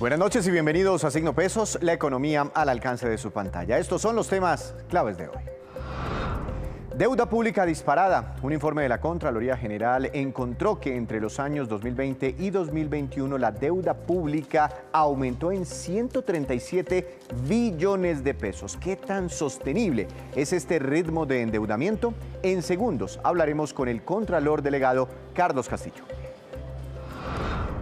Buenas noches y bienvenidos a Signo Pesos, la economía al alcance de su pantalla. Estos son los temas claves de hoy. Deuda pública disparada. Un informe de la Contraloría General encontró que entre los años 2020 y 2021 la deuda pública aumentó en 137 billones de pesos. ¿Qué tan sostenible es este ritmo de endeudamiento? En segundos hablaremos con el Contralor Delegado Carlos Castillo.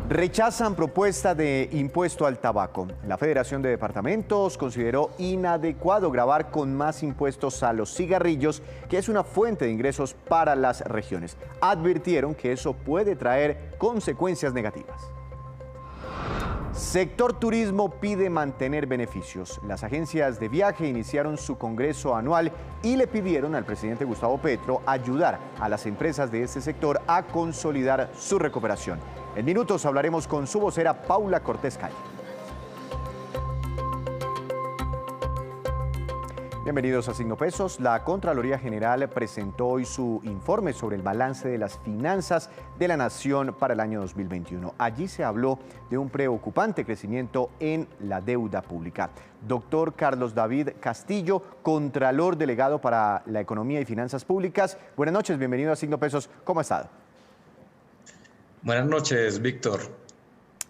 Rechazan propuesta de impuesto al tabaco. La Federación de Departamentos consideró inadecuado gravar con más impuestos a los cigarrillos, que es una fuente de ingresos para las regiones. Advirtieron que eso puede traer consecuencias negativas. Sector turismo pide mantener beneficios. Las agencias de viaje iniciaron su congreso anual y le pidieron al presidente Gustavo Petro ayudar a las empresas de este sector a consolidar su recuperación. En minutos hablaremos con su vocera Paula Cortés Calle. Bienvenidos a Signo Pesos. La Contraloría General presentó hoy su informe sobre el balance de las finanzas de la Nación para el año 2021. Allí se habló de un preocupante crecimiento en la deuda pública. Doctor Carlos David Castillo, Contralor Delegado para la Economía y Finanzas Públicas. Buenas noches, bienvenido a Signo Pesos. ¿Cómo ha estado? Buenas noches, Víctor.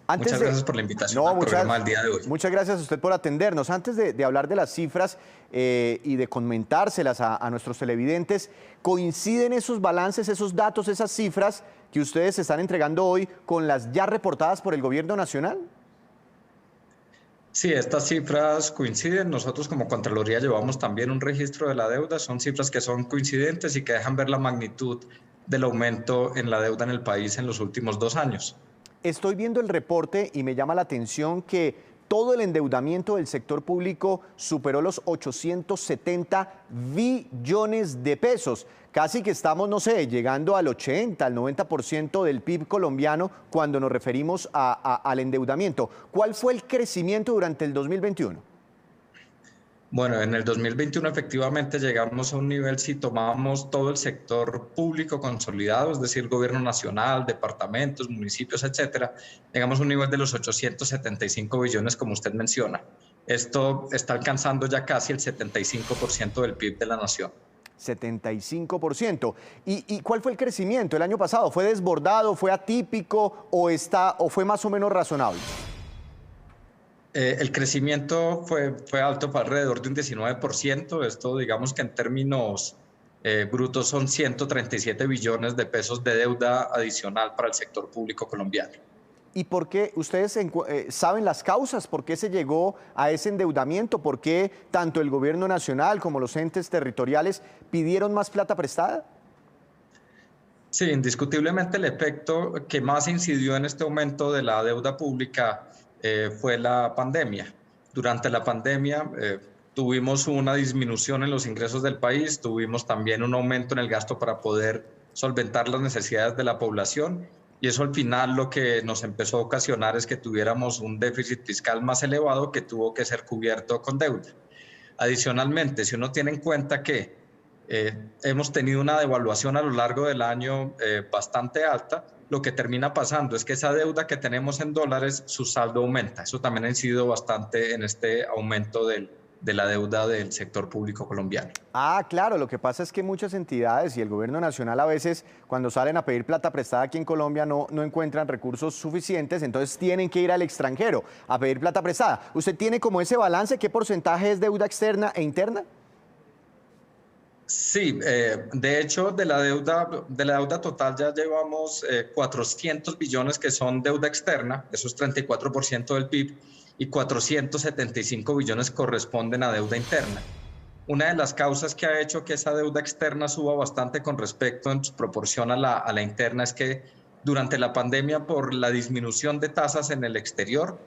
Muchas gracias por la invitación al programa del día de hoy. Muchas gracias a usted por atendernos. Antes de hablar de las cifras y de comentárselas a nuestros televidentes, ¿coinciden esos balances, esos datos, esas cifras que ustedes están entregando hoy con las ya reportadas por el Gobierno Nacional? Sí, estas cifras coinciden. Nosotros como Contraloría llevamos también un registro de la deuda. Son cifras que son coincidentes y que dejan ver la magnitud del aumento en la deuda en el país en los últimos 2 años. Estoy viendo el reporte y me llama la atención que todo el endeudamiento del sector público superó los 870 billones de pesos. Casi que estamos, no sé, llegando al 80, al 90% del PIB colombiano cuando nos referimos al endeudamiento. ¿Cuál fue el crecimiento durante el 2021? Bueno, en el 2021 efectivamente llegamos a un nivel, si tomamos todo el sector público consolidado, es decir, gobierno nacional, departamentos, municipios, etcétera, llegamos a un nivel de los 875 billones, como usted menciona. Esto está alcanzando ya casi el 75% del PIB de la nación. 75%. ¿Y cuál fue el crecimiento el año pasado? ¿Fue desbordado, fue atípico o fue más o menos razonable? El crecimiento fue alto, fue alrededor de un 19%. Esto, digamos que en términos brutos son 137 billones de pesos de deuda adicional para el sector público colombiano. ¿Y por qué ustedes saben las causas? ¿Por qué se llegó a ese endeudamiento? ¿Por qué tanto el gobierno nacional como los entes territoriales pidieron más plata prestada? Sí, indiscutiblemente el efecto que más incidió en este aumento de la deuda pública fue la pandemia. Durante la pandemia tuvimos una disminución en los ingresos del país, tuvimos también un aumento en el gasto para poder solventar las necesidades de la población y eso al final lo que nos empezó a ocasionar es que tuviéramos un déficit fiscal más elevado que tuvo que ser cubierto con deuda. Adicionalmente, si uno tiene en cuenta que hemos tenido una devaluación a lo largo del año bastante alta, lo que termina pasando es que esa deuda que tenemos en dólares, su saldo aumenta. Eso también ha incidido bastante en este aumento de la deuda del sector público colombiano. Ah, claro, lo que pasa es que muchas entidades y el gobierno nacional a veces cuando salen a pedir plata prestada aquí en Colombia no encuentran recursos suficientes, entonces tienen que ir al extranjero a pedir plata prestada. ¿Usted tiene como ese balance? ¿Qué porcentaje es deuda externa e interna? Sí, de hecho de la deuda total ya llevamos 400 billones que son deuda externa, eso es 34% del PIB, y 475 billones corresponden a deuda interna. Una de las causas que ha hecho que esa deuda externa suba bastante con respecto en proporción a la interna es que durante la pandemia, por la disminución de tasas en el exterior,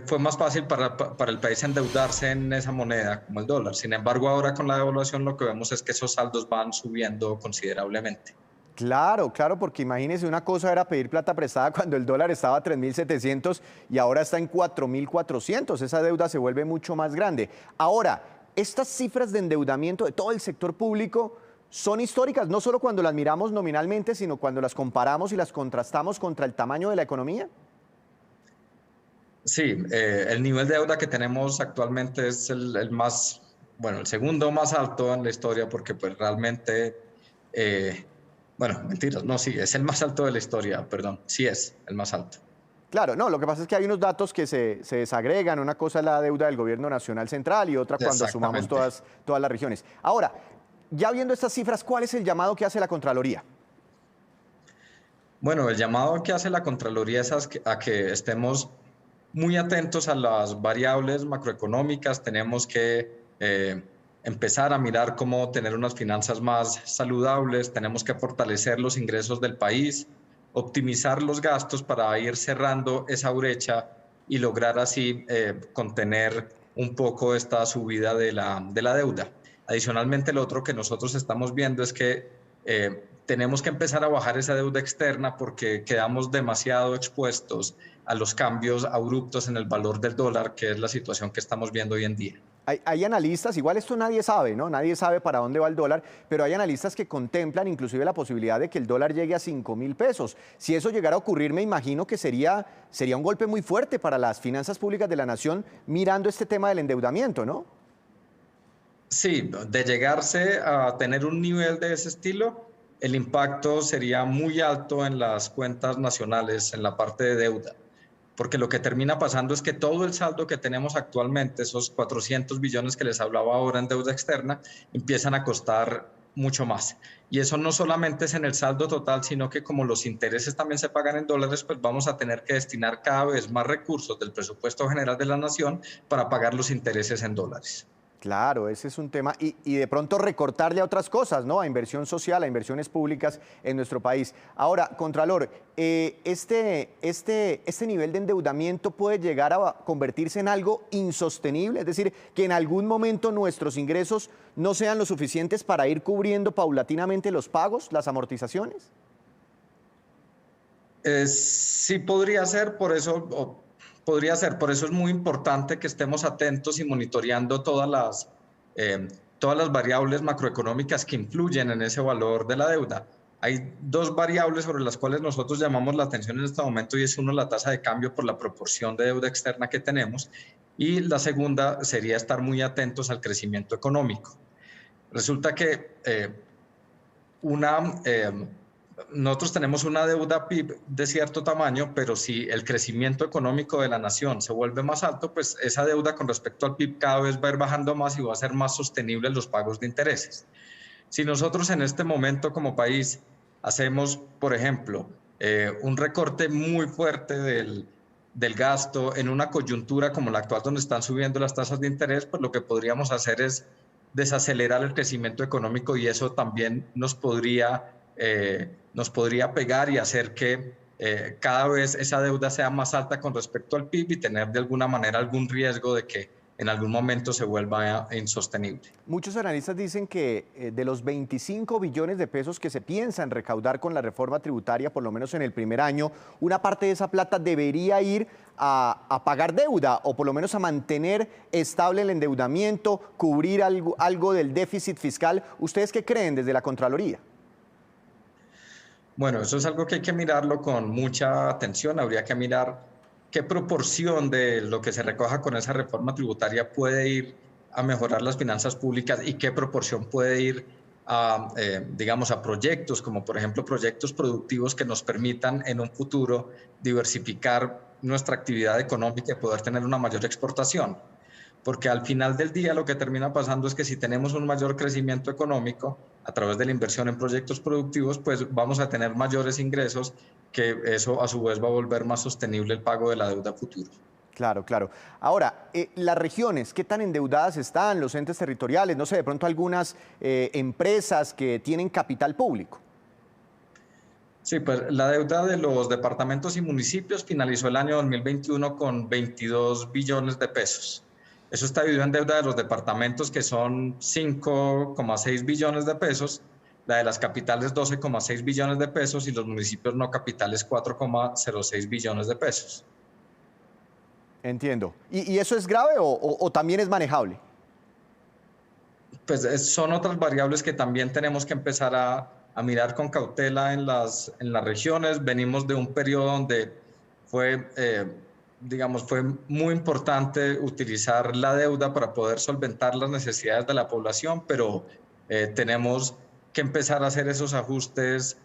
fue más fácil para el país endeudarse en esa moneda como el dólar. Sin embargo, ahora con la devaluación lo que vemos es que esos saldos van subiendo considerablemente. Claro, claro, porque imagínese, una cosa era pedir plata prestada cuando el dólar estaba a 3.700 y ahora está en 4.400. Esa deuda se vuelve mucho más grande. Ahora, estas cifras de endeudamiento de todo el sector público son históricas, no solo cuando las miramos nominalmente, sino cuando las comparamos y las contrastamos contra el tamaño de la economía. Sí, el nivel de deuda que tenemos actualmente es el segundo más alto en la historia, porque pues realmente, bueno, mentiras, no, sí, es el más alto de la historia, perdón, sí es el más alto. Claro, no, lo que pasa es que hay unos datos que se desagregan. Una cosa es la deuda del gobierno nacional central y otra cuando sumamos Exactamente. todas las regiones. Ahora, ya viendo estas cifras, ¿cuál es el llamado que hace la Contraloría? Bueno, el llamado que hace la Contraloría es a que estemos muy atentos a las variables macroeconómicas. Tenemos que empezar a mirar cómo tener unas finanzas más saludables. Tenemos que fortalecer los ingresos del país, optimizar los gastos para ir cerrando esa brecha y lograr así contener un poco esta subida de la deuda. Adicionalmente, lo otro que nosotros estamos viendo es que tenemos que empezar a bajar esa deuda externa porque quedamos demasiado expuestos a los cambios abruptos en el valor del dólar, que es la situación que estamos viendo hoy en día. Hay analistas, igual esto nadie sabe, ¿no? Nadie sabe para dónde va el dólar, pero hay analistas que contemplan inclusive la posibilidad de que el dólar llegue a 5.000 pesos. Si eso llegara a ocurrir, me imagino que sería un golpe muy fuerte para las finanzas públicas de la nación mirando este tema del endeudamiento, ¿no? Sí, de llegarse a tener un nivel de ese estilo, el impacto sería muy alto en las cuentas nacionales, en la parte de deuda, porque lo que termina pasando es que todo el saldo que tenemos actualmente, esos 400 billones que les hablaba ahora en deuda externa, empiezan a costar mucho más. Y eso no solamente es en el saldo total, sino que como los intereses también se pagan en dólares, pues vamos a tener que destinar cada vez más recursos del presupuesto general de la nación para pagar los intereses en dólares. Claro, ese es un tema. Y de pronto recortarle a otras cosas, ¿no? A inversión social, a inversiones públicas en nuestro país. Ahora, Contralor, este nivel de endeudamiento puede llegar a convertirse en algo insostenible, es decir, que en algún momento nuestros ingresos no sean lo suficientes para ir cubriendo paulatinamente los pagos, las amortizaciones. Sí podría ser, por eso es muy importante que estemos atentos y monitoreando todas las variables macroeconómicas que influyen en ese valor de la deuda. Hay dos variables sobre las cuales nosotros llamamos la atención en este momento y es uno, la tasa de cambio por la proporción de deuda externa que tenemos y la segunda sería estar muy atentos al crecimiento económico. Resulta que una... nosotros tenemos una deuda PIB de cierto tamaño, pero si el crecimiento económico de la nación se vuelve más alto, pues esa deuda con respecto al PIB cada vez va a ir bajando más y va a ser más sostenible los pagos de intereses. Si nosotros en este momento como país hacemos, por ejemplo, un recorte muy fuerte del gasto en una coyuntura como la actual donde están subiendo las tasas de interés, pues lo que podríamos hacer es desacelerar el crecimiento económico y eso también nos podría pegar y hacer que cada vez esa deuda sea más alta con respecto al PIB y tener de alguna manera algún riesgo de que en algún momento se vuelva insostenible. Muchos analistas dicen que de los 25 billones de pesos que se piensan recaudar con la reforma tributaria, por lo menos en el primer año, una parte de esa plata debería ir a pagar deuda o por lo menos a mantener estable el endeudamiento, cubrir algo del déficit fiscal. ¿Ustedes qué creen desde la Contraloría? Bueno, eso es algo que hay que mirarlo con mucha atención. Habría que mirar qué proporción de lo que se recoja con esa reforma tributaria puede ir a mejorar las finanzas públicas y qué proporción puede ir a, digamos, a proyectos, como por ejemplo proyectos productivos que nos permitan en un futuro diversificar nuestra actividad económica y poder tener una mayor exportación. Porque al final del día lo que termina pasando es que si tenemos un mayor crecimiento económico a través de la inversión en proyectos productivos, pues vamos a tener mayores ingresos, que eso a su vez va a volver más sostenible el pago de la deuda futura. Claro, claro. Ahora, las regiones, ¿qué tan endeudadas están? Los entes territoriales, no sé, de pronto algunas empresas que tienen capital público. Sí, pues la deuda de los departamentos y municipios finalizó el año 2021 con 22 billones de pesos. Eso está dividido en deuda de los departamentos, que son 5,6 billones de pesos, la de las capitales 12,6 billones de pesos y los municipios no capitales 4,06 billones de pesos. Entiendo. ¿Y eso es grave o también es manejable? Pues son otras variables que también tenemos que empezar a mirar con cautela en las regiones. Venimos de un periodo donde fue digamos, fue muy importante utilizar la deuda para poder solventar las necesidades de la población, pero tenemos que empezar a hacer esos ajustes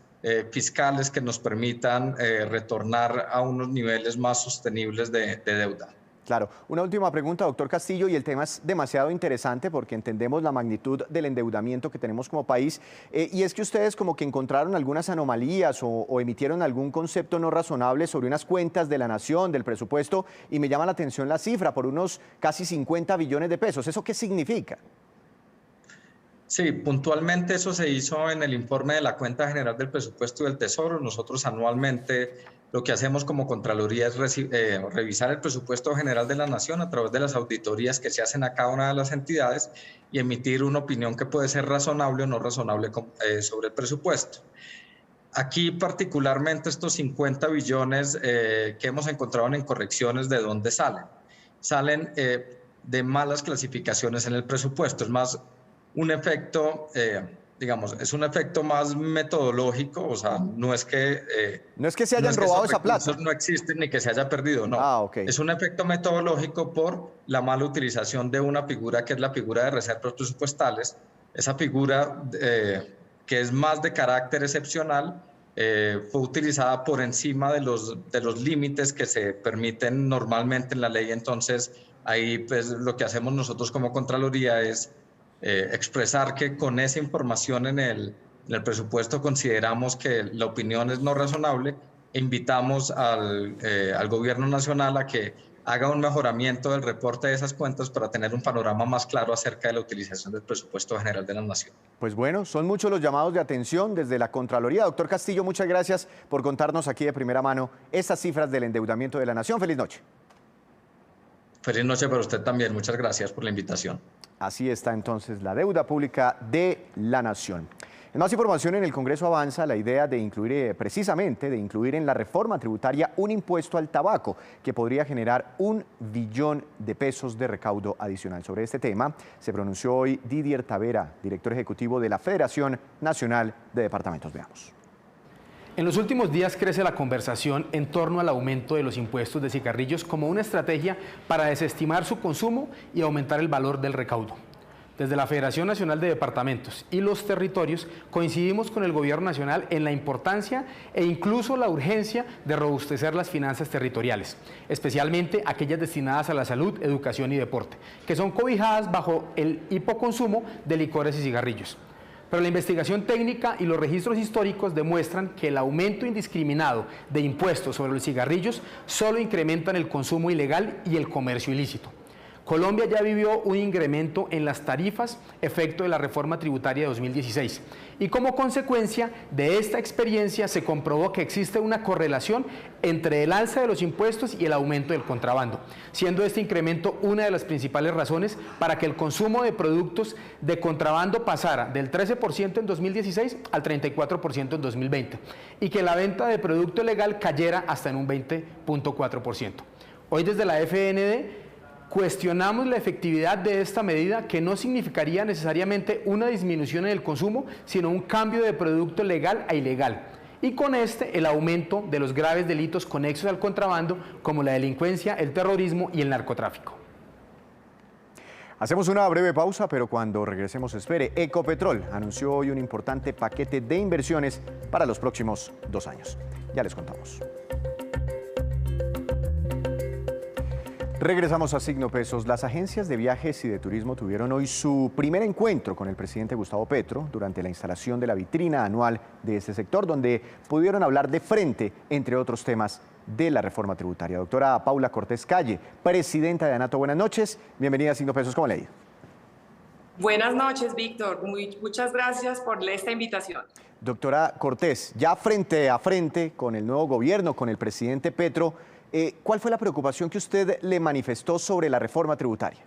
fiscales que nos permitan retornar a unos niveles más sostenibles de deuda. Claro. Una última pregunta, doctor Castillo, y el tema es demasiado interesante porque entendemos la magnitud del endeudamiento que tenemos como país, y es que ustedes como que encontraron algunas anomalías o emitieron algún concepto no razonable sobre unas cuentas de la nación, del presupuesto, y me llama la atención la cifra, por unos casi 50 billones de pesos. ¿Eso qué significa? Sí, puntualmente eso se hizo en el informe de la Cuenta General del Presupuesto y del Tesoro. Nosotros anualmente lo que hacemos como Contraloría es revisar el presupuesto general de la Nación a través de las auditorías que se hacen a cada una de las entidades y emitir una opinión que puede ser razonable o no razonable sobre el presupuesto. Aquí particularmente estos 50 billones que hemos encontrado en correcciones, ¿de dónde salen? Salen de malas clasificaciones en el presupuesto. Es más un efecto, digamos, es un efecto más metodológico, o sea, no es que... no es que se hayan robado esa plata. No existen ni que se haya perdido, no. Okay. Es un efecto metodológico por la mala utilización de una figura que es la figura de reservas presupuestales. Esa figura que es más de carácter excepcional, fue utilizada por encima de los límites que se permiten normalmente en la ley. Entonces, ahí pues lo que hacemos nosotros como Contraloría es expresar que con esa información en el presupuesto consideramos que la opinión es no razonable e invitamos al gobierno nacional a que haga un mejoramiento del reporte de esas cuentas para tener un panorama más claro acerca de la utilización del presupuesto general de la Nación. Pues bueno, son muchos los llamados de atención desde la Contraloría. Doctor Castillo, muchas gracias por contarnos aquí de primera mano estas cifras del endeudamiento de la Nación. Feliz noche. Feliz noche para usted también. Muchas gracias por la invitación. Así está entonces la deuda pública de la Nación. En más información, en el Congreso avanza la idea de incluir, precisamente, de incluir en la reforma tributaria un impuesto al tabaco que podría generar 1 billón de pesos de recaudo adicional. Sobre este tema se pronunció hoy Didier Tavera, director ejecutivo de la Federación Nacional de Departamentos. Veamos. En los últimos días crece la conversación en torno al aumento de los impuestos de cigarrillos como una estrategia para desestimar su consumo y aumentar el valor del recaudo. Desde la Federación Nacional de Departamentos y los territorios coincidimos con el Gobierno Nacional en la importancia e incluso la urgencia de robustecer las finanzas territoriales, especialmente aquellas destinadas a la salud, educación y deporte, que son cobijadas bajo el hipoconsumo de licores y cigarrillos. Pero la investigación técnica y los registros históricos demuestran que el aumento indiscriminado de impuestos sobre los cigarrillos solo incrementan el consumo ilegal y el comercio ilícito. Colombia ya vivió un incremento en las tarifas efecto de la reforma tributaria de 2016 y como consecuencia de esta experiencia se comprobó que existe una correlación entre el alza de los impuestos y el aumento del contrabando, siendo este incremento una de las principales razones para que el consumo de productos de contrabando pasara del 13% en 2016 al 34% en 2020 y que la venta de producto legal cayera hasta en un 20.4%. Hoy desde la FND cuestionamos la efectividad de esta medida que no significaría necesariamente una disminución en el consumo, sino un cambio de producto legal a ilegal. Y con este, el aumento de los graves delitos conexos al contrabando, como la delincuencia, el terrorismo y el narcotráfico. Hacemos una breve pausa, pero cuando regresemos, espere. Ecopetrol anunció hoy un importante paquete de inversiones para los próximos 2 años. Ya les contamos. Regresamos a Signo Pesos. Las agencias de viajes y de turismo tuvieron hoy su primer encuentro con el presidente Gustavo Petro durante la instalación de la vitrina anual de este sector, donde pudieron hablar de frente, entre otros temas, de la reforma tributaria. Doctora Paula Cortés Calle, presidenta de ANATO, buenas noches. Bienvenida a Signo Pesos. ¿Cómo le ha ido? Buenas noches, Víctor. Muchas gracias por esta invitación. Doctora Cortés, ya frente a frente con el nuevo gobierno, con el presidente Petro, ¿cuál fue la preocupación que usted le manifestó sobre la reforma tributaria?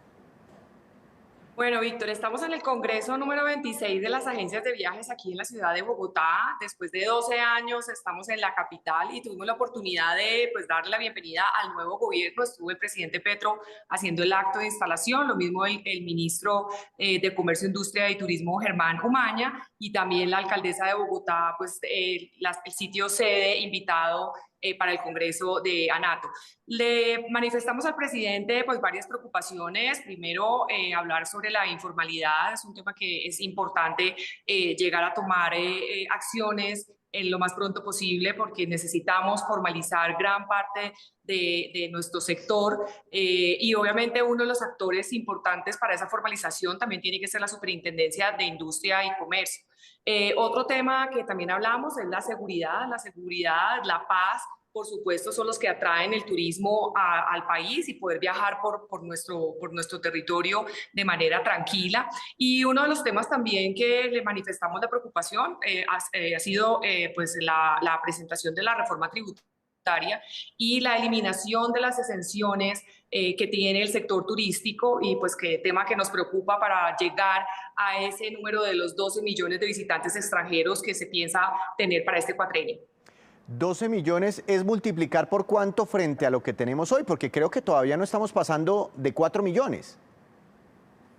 Bueno, Víctor, estamos en el Congreso número 26 de las agencias de viajes aquí en la ciudad de Bogotá. Después de 12 años estamos en la capital y tuvimos la oportunidad de darle la bienvenida al nuevo gobierno. Estuvo el presidente Petro haciendo el acto de instalación, lo mismo el ministro de Comercio, Industria y Turismo, Germán Umaña, y también la alcaldesa de Bogotá, el sitio sede invitado para el Congreso de ANATO. Le manifestamos al presidente pues varias preocupaciones. Primero, hablar sobre la informalidad. Es un tema que es importante llegar a tomar acciones en lo más pronto posible, porque necesitamos formalizar gran parte de nuestro sector y obviamente uno de los actores importantes para esa formalización también tiene que ser la Superintendencia de Industria y Comercio. Otro tema que también hablamos es la seguridad, la paz. Por supuesto, son los que atraen el turismo al país y poder viajar por nuestro territorio de manera tranquila. Y uno de los temas también que le manifestamos la preocupación ha sido pues la presentación de la reforma tributaria y la eliminación de las exenciones que tiene el sector turístico y pues que tema que nos preocupa para llegar a ese número de los 12 millones de visitantes extranjeros que se piensa tener para este cuatrenio. 12 millones es multiplicar por cuánto frente a lo que tenemos hoy, porque creo que todavía no estamos pasando de 4 millones.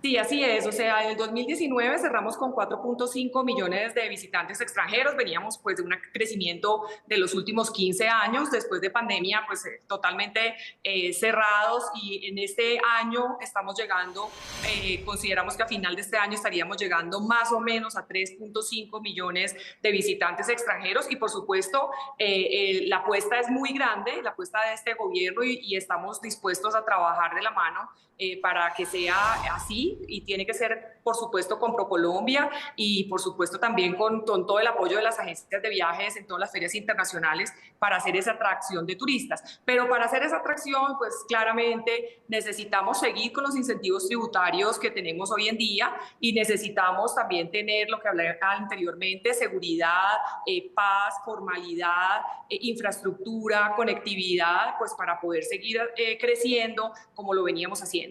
Sí, así es. O sea, en el 2019 cerramos con 4.5 millones de visitantes extranjeros. Veníamos pues de un crecimiento de los últimos 15 años, después de pandemia, pues totalmente cerrados. Y en este año estamos llegando, consideramos que a final de este año estaríamos llegando más o menos a 3.5 millones de visitantes extranjeros. Y por supuesto, la apuesta es muy grande, la apuesta de este gobierno y estamos dispuestos a trabajar de la mano para que sea así, y tiene que ser, por supuesto, con ProColombia y, por supuesto, también con todo el apoyo de las agencias de viajes en todas las ferias internacionales para hacer esa atracción de turistas. Pero para hacer esa atracción, pues claramente necesitamos seguir con los incentivos tributarios que tenemos hoy en día y necesitamos también tener lo que hablé anteriormente: seguridad, paz, formalidad, infraestructura, conectividad, pues para poder seguir creciendo como lo veníamos haciendo.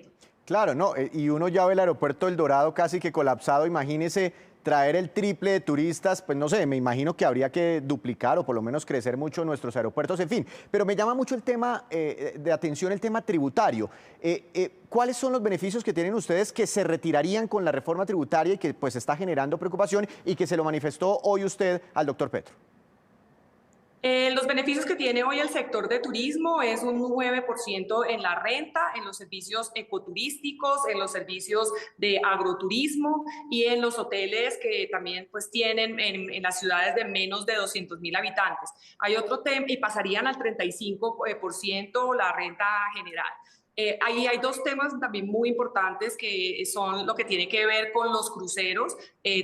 Claro, no, y uno ya ve el aeropuerto El Dorado casi que colapsado. Imagínese traer el triple de turistas, pues no sé, me imagino que habría que duplicar o por lo menos crecer mucho nuestros aeropuertos, en fin. Pero me llama mucho el tema de atención, el tema tributario. ¿Cuáles son los beneficios que tienen ustedes que se retirarían con la reforma tributaria y que pues está generando preocupación y que se lo manifestó hoy usted al doctor Petro? Los beneficios que tiene hoy el sector de turismo es un 9% en la renta, en los servicios ecoturísticos, en los servicios de agroturismo y en los hoteles que también pues tienen en las ciudades de menos de 200.000 habitantes. Hay otro tema y pasarían al 35% la renta general. Ahí hay dos temas también muy importantes que son lo que tiene que ver con los cruceros,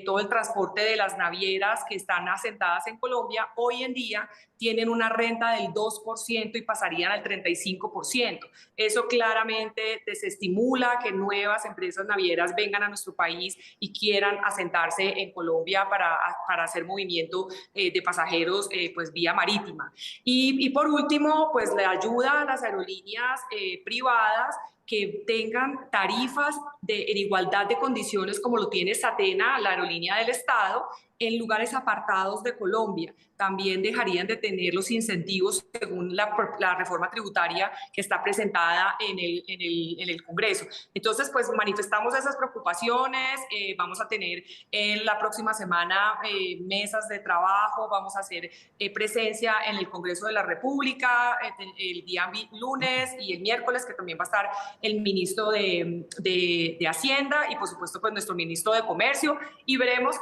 todo el transporte de las navieras que están asentadas en Colombia. Hoy en día tienen una renta del 2% y pasarían al 35%. Eso claramente desestimula que nuevas empresas navieras vengan a nuestro país y quieran asentarse en Colombia para hacer movimiento de pasajeros pues vía marítima. Y por último, pues le ayuda a las aerolíneas privadas que tengan tarifas en igualdad de condiciones como lo tiene Satena, la aerolínea del Estado, en lugares apartados de Colombia. También dejarían de tener los incentivos según la reforma tributaria que está presentada en el Congreso. Entonces, pues manifestamos esas preocupaciones. Vamos a tener en la próxima semana mesas de trabajo, vamos a hacer presencia en el Congreso de la República el día lunes y el miércoles, que también va a estar el ministro de Hacienda y, por supuesto, pues nuestro ministro de Comercio, y veremos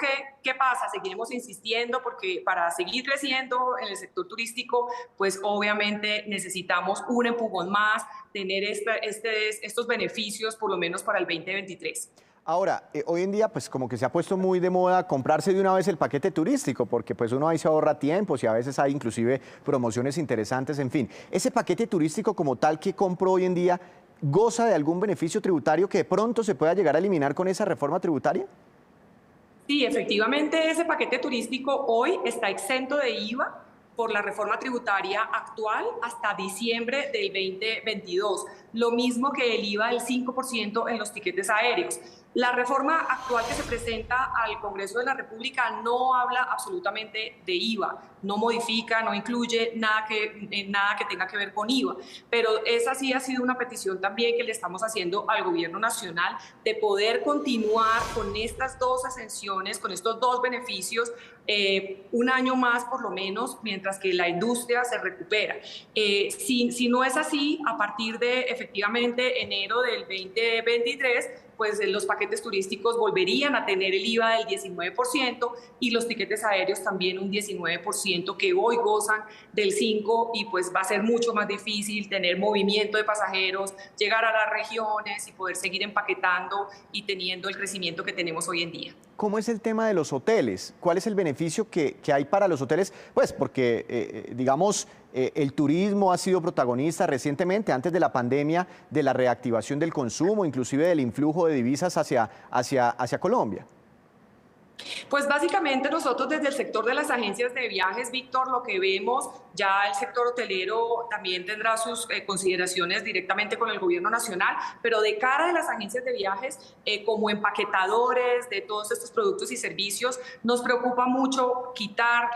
qué pasa. Seguiremos insistiendo porque para seguir creciendo en el sector turístico, pues obviamente necesitamos un empujón más, tener estos beneficios por lo menos para el 2023. Ahora, hoy en día pues como que se ha puesto muy de moda comprarse de una vez el paquete turístico, porque pues uno ahí se ahorra tiempos y a veces hay inclusive promociones interesantes, en fin. ¿Ese paquete turístico como tal que compro hoy en día goza de algún beneficio tributario que de pronto se pueda llegar a eliminar con esa reforma tributaria? Sí, efectivamente, ese paquete turístico hoy está exento de IVA por la reforma tributaria actual hasta diciembre del 2022. Lo mismo que el IVA del 5% en los tiquetes aéreos. La reforma actual que se presenta al Congreso de la República no habla absolutamente de IVA, no modifica, no incluye nada que tenga que ver con IVA, pero esa sí ha sido una petición también que le estamos haciendo al Gobierno Nacional de poder continuar con estas dos exenciones, con estos dos beneficios, un año más por lo menos, mientras que la industria se recupera. Si no es así, a partir de efectivamente enero del 2023, pues los paquetes turísticos volverían a tener el IVA del 19% y los tiquetes aéreos también un 19%, que hoy gozan del 5%, y pues va a ser mucho más difícil tener movimiento de pasajeros, llegar a las regiones y poder seguir empaquetando y teniendo el crecimiento que tenemos hoy en día. ¿Cómo es el tema de los hoteles? ¿Cuál es el beneficio que hay para los hoteles? Pues porque, digamos, el turismo ha sido protagonista recientemente, antes de la pandemia, de la reactivación del consumo, inclusive del influjo de divisas hacia Colombia. Pues básicamente nosotros desde el sector de las agencias de viajes, Víctor, lo que vemos, ya el sector hotelero también tendrá sus consideraciones directamente con el Gobierno Nacional, pero de cara a las agencias de viajes, como empaquetadores de todos estos productos y servicios, nos preocupa mucho quitar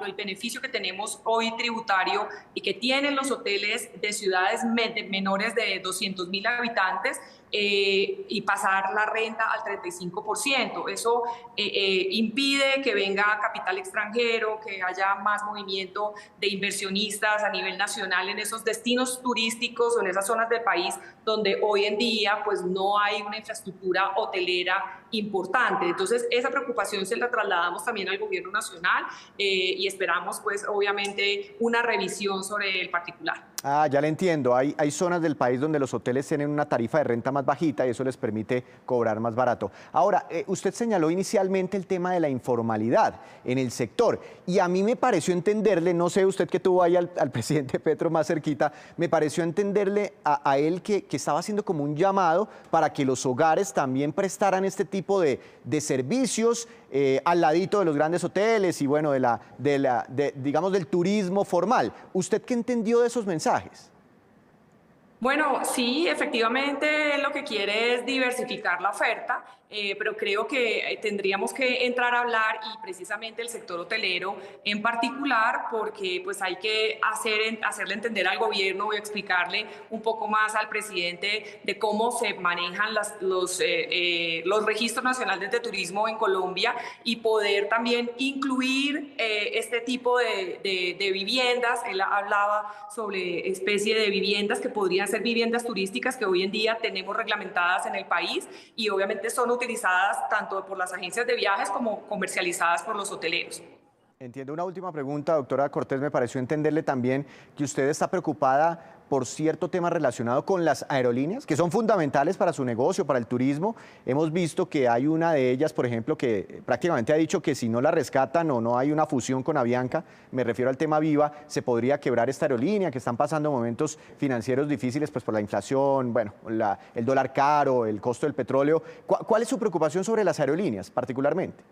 el beneficio que tenemos hoy tributario y que tienen los hoteles de ciudades menores de 200.000 habitantes, y pasar la renta al 35%. Eso impide que venga capital extranjero, que haya más movimiento de inversionistas a nivel nacional en esos destinos turísticos o en esas zonas del país donde hoy en día pues no hay una infraestructura hotelera importante. Entonces esa preocupación se la trasladamos también al Gobierno Nacional, y esperamos pues obviamente una revisión sobre el particular. Ah, ya le entiendo. Hay zonas del país donde los hoteles tienen una tarifa de renta más bajita y eso les permite cobrar más barato. Ahora, usted señaló inicialmente el tema de la informalidad en el sector y a mí me pareció entenderle, no sé usted que tuvo ahí al presidente Petro más cerquita, me pareció entenderle a él que estaba haciendo como un llamado para que los hogares también prestaran este tipo de servicios al ladito de los grandes hoteles y bueno, digamos del turismo formal. ¿Usted qué entendió de esos mensajes? Bueno, sí, efectivamente lo que quiere es diversificar la oferta, pero creo que tendríamos que entrar a hablar, y precisamente el sector hotelero en particular, porque pues hay que hacerle entender al gobierno, voy a explicarle un poco más al presidente de cómo se manejan los registros nacionales de turismo en Colombia, y poder también incluir este tipo de viviendas. Él hablaba sobre especie de viviendas que podrían ser viviendas turísticas que hoy en día tenemos reglamentadas en el país y obviamente son utilizadas tanto por las agencias de viajes como comercializadas por los hoteleros. Entiendo. Una última pregunta, doctora Cortés. Me pareció entenderle también que usted está preocupada por cierto tema relacionado con las aerolíneas, que son fundamentales para su negocio, para el turismo. Hemos visto que hay una de ellas, por ejemplo, que prácticamente ha dicho que si no la rescatan o no hay una fusión con Avianca, me refiero al tema Viva, se podría quebrar esta aerolínea, que están pasando momentos financieros difíciles pues por la inflación, bueno, el dólar caro, el costo del petróleo. ¿Cuál es su preocupación sobre las aerolíneas particularmente?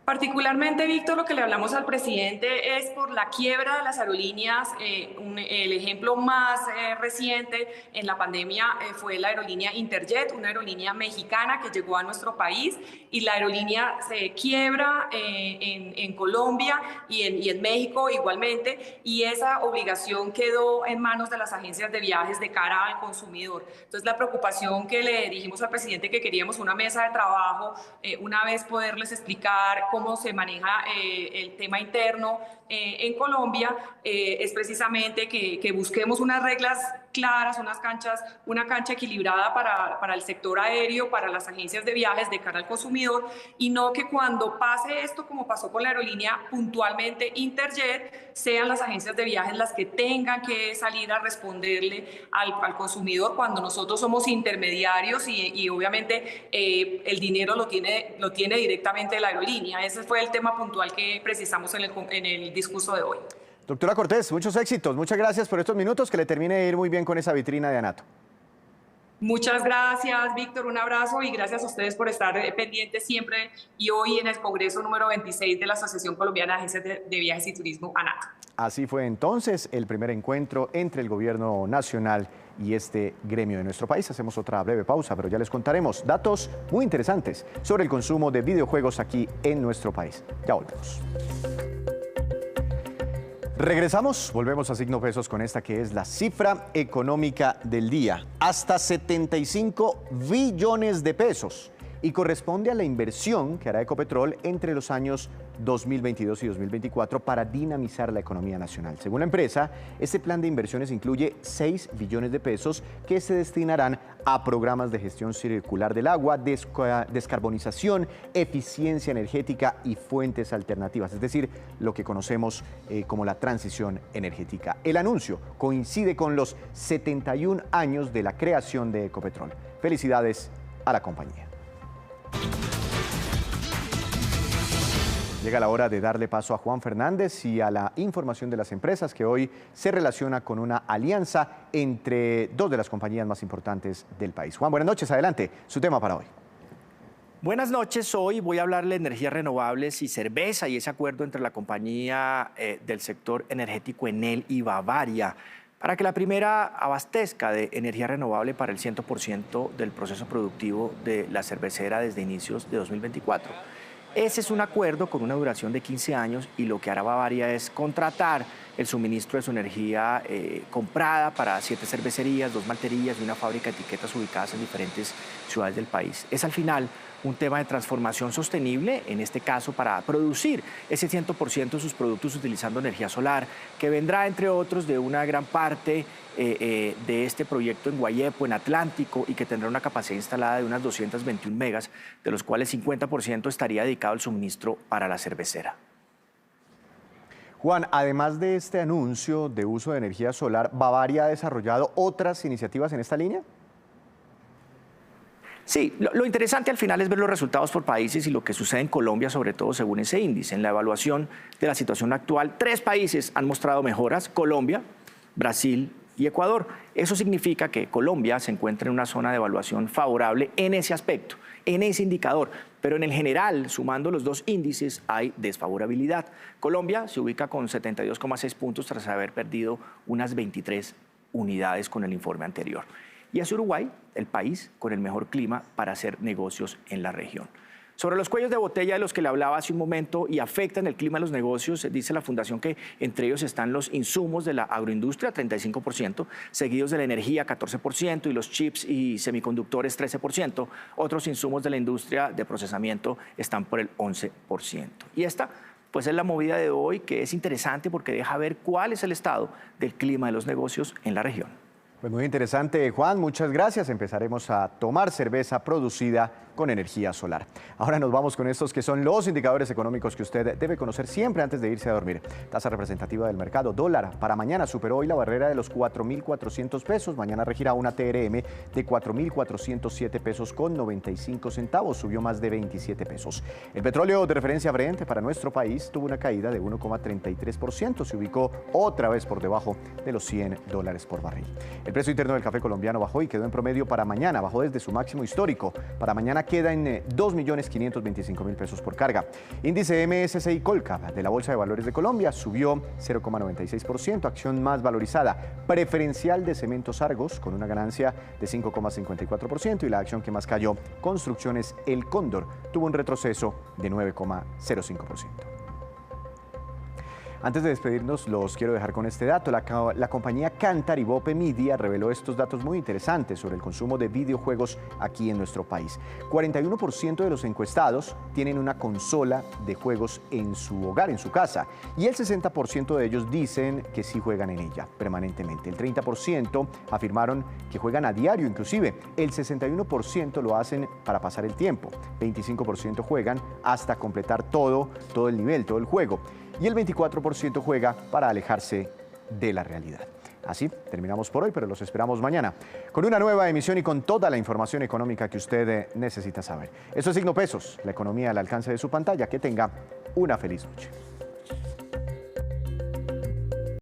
Particularmente, Víctor, lo que le hablamos al presidente es por la quiebra de las aerolíneas. El ejemplo más reciente en la pandemia fue la aerolínea Interjet, una aerolínea mexicana que llegó a nuestro país, y la aerolínea se quiebra en Colombia y en México igualmente, y esa obligación quedó en manos de las agencias de viajes de cara al consumidor. Entonces la preocupación que le dijimos al presidente, que queríamos una mesa de trabajo, una vez poderles explicar cómo se maneja el tema interno en Colombia, es precisamente que busquemos unas reglas claras, una cancha equilibrada para el sector aéreo, para las agencias de viajes de cara al consumidor, y no que cuando pase esto, como pasó con la aerolínea puntualmente Interjet, sean las agencias de viajes las que tengan que salir a responderle al consumidor, cuando nosotros somos intermediarios y obviamente el dinero lo tiene directamente la aerolínea. Ese fue el tema puntual que precisamos en el discurso de hoy. Doctora Cortés, muchos éxitos. Muchas gracias por estos minutos. Que le termine de ir muy bien con esa vitrina de ANATO. Muchas gracias, Víctor, un abrazo y gracias a ustedes por estar pendientes siempre y hoy en el Congreso número 26 de la Asociación Colombiana de Agencias de Viajes y Turismo, ANAT. Así fue entonces el primer encuentro entre el gobierno nacional y este gremio de nuestro país. Hacemos otra breve pausa, pero ya les contaremos datos muy interesantes sobre el consumo de videojuegos aquí en nuestro país. Ya volvemos. Regresamos, volvemos a Signo Pesos con esta que es la cifra económica del día. Hasta 75 billones de pesos y corresponde a la inversión que hará Ecopetrol entre los años 2022 y 2024 para dinamizar la economía nacional. Según la empresa, este plan de inversiones incluye 6 billones de pesos que se destinarán a programas de gestión circular del agua, descarbonización, eficiencia energética y fuentes alternativas, es decir, lo que conocemos como la transición energética. El anuncio coincide con los 71 años de la creación de Ecopetrol. Felicidades a la compañía. Llega la hora de darle paso a Juan Fernández y a la información de las empresas que hoy se relaciona con una alianza entre dos de las compañías más importantes del país. Juan, buenas noches, adelante, su tema para hoy. Buenas noches, hoy voy a hablarle de energías renovables y cerveza y ese acuerdo entre la compañía del sector energético Enel y Bavaria para que la primera abastezca de energía renovable para el 100% del proceso productivo de la cervecera desde inicios de 2024. Ese es un acuerdo con una duración de 15 años y lo que hará Bavaria es contratar el suministro de su energía comprada para 7 cervecerías, 2 malterías y una fábrica de etiquetas ubicadas en diferentes ciudades del país. Es al final un tema de transformación sostenible, en este caso para producir ese 100% de sus productos utilizando energía solar, que vendrá entre otros de una gran parte de este proyecto en Guayepo, en Atlántico, y que tendrá una capacidad instalada de unas 221 megas, de los cuales 50% estaría dedicado al suministro para la cervecera. Juan, además de este anuncio de uso de energía solar, ¿Bavaria ha desarrollado otras iniciativas en esta línea? Sí, lo interesante al final es ver los resultados por países y lo que sucede en Colombia, sobre todo según ese índice. En la evaluación de la situación actual, 3 países han mostrado mejoras: Colombia, Brasil y Ecuador. Eso significa que Colombia se encuentra en una zona de evaluación favorable en ese aspecto, en ese indicador. Pero en el general, sumando los 2 índices, hay desfavorabilidad. Colombia se ubica con 72,6 puntos tras haber perdido unas 23 unidades con el informe anterior. Y es Uruguay el país con el mejor clima para hacer negocios en la región. Sobre los cuellos de botella de los que le hablaba hace un momento y afectan el clima de los negocios, dice la Fundación que entre ellos están los insumos de la agroindustria, 35%, seguidos de la energía, 14%, y los chips y semiconductores, 13%. Otros insumos de la industria de procesamiento están por el 11%. Y esta, pues, es la movida de hoy, que es interesante porque deja ver cuál es el estado del clima de los negocios en la región. Pues muy interesante, Juan, muchas gracias. Empezaremos a tomar cerveza producida con energía solar. Ahora nos vamos con estos que son los indicadores económicos que usted debe conocer siempre antes de irse a dormir. Tasa representativa del mercado, dólar, para mañana superó hoy la barrera de los 4.400 pesos. Mañana regirá una TRM de 4.407 pesos con 95 centavos, subió más de 27 pesos. El petróleo de referencia Brent para nuestro país tuvo una caída de 1,33%, se ubicó otra vez por debajo de los $100 por barril. El precio interno del café colombiano bajó y quedó en promedio para mañana, bajó desde su máximo histórico. Para mañana queda en 2.525.000 pesos por carga. Índice MSCI Colcap de la Bolsa de Valores de Colombia subió 0,96%, acción más valorizada, preferencial de Cementos Argos, con una ganancia de 5,54%, y la acción que más cayó, Construcciones El Cóndor, tuvo un retroceso de 9,05%. Antes de despedirnos, los quiero dejar con este dato. La compañía Kantar y Bope Media reveló estos datos muy interesantes sobre el consumo de videojuegos aquí en nuestro país. 41% de los encuestados tienen una consola de juegos en su hogar, en su casa, y el 60% de ellos dicen que sí juegan en ella permanentemente. El 30% afirmaron que juegan a diario, inclusive el 61% lo hacen para pasar el tiempo. 25% juegan hasta completar todo el nivel, todo el juego. Y el 24% juega para alejarse de la realidad. Así terminamos por hoy, pero los esperamos mañana con una nueva emisión y con toda la información económica que usted necesita saber. Esto es Signo Pesos, la economía al alcance de su pantalla. Que tenga una feliz noche.